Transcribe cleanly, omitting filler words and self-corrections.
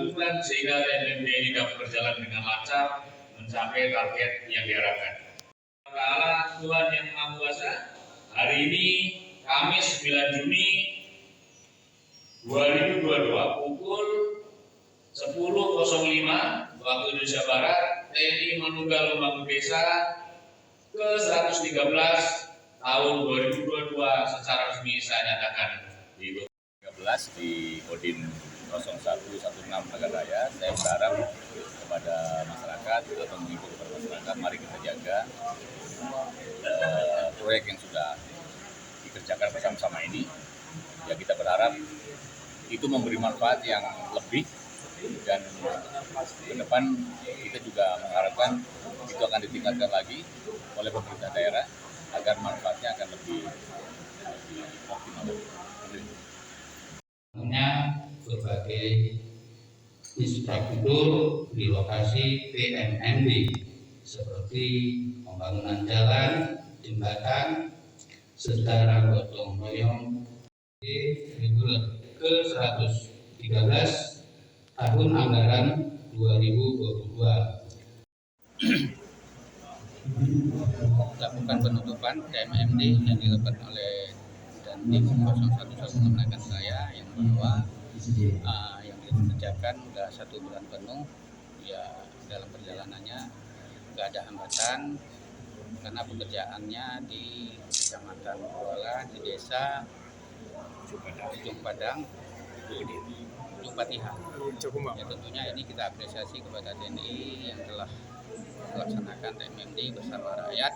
dilakukan sehingga TMMD ini dapat berjalan dengan lancar mencapai target yang diharapkan. Allah Tuhan yang Maha Kuasa, hari ini Kamis 9 Juni 2022 pukul 10.05 waktu Indonesia Barat, TNI Manunggal membangun desa ke-113 tahun 2022 secara resmi saya nyatakan di 13 di Kodim 0116 Nagaraya. Saya berharap kepada masyarakat atau mengimbau kepada masyarakat, mari kita jaga proyek yang sudah dikerjakan bersama-sama ini. Ya, kita berharap itu memberi manfaat yang lebih, dan ke depan kita juga mengharapkan itu akan ditingkatkan lagi oleh pemerintah daerah agar manfaatnya akan lebih optimal. Berbagai infrastruktur di lokasi TMMD seperti pembangunan jalan, jembatan, secara gotong royong ke-113 tahun anggaran 2022. Lakukan penutupan TMMD yang dilakukan oleh Dandim 0116 Nagaraya yang bahwa yang dikerjakan sudah 1 bulan penuh. Ya, dalam perjalanannya nggak ada hambatan karena pekerjaannya di Kecamatan Kuala, di Desa Ujung Padang, Ujung Patihan. Ya, tentunya ini kita apresiasi kepada TNI yang telah melaksanakan TMMD bersama rakyat.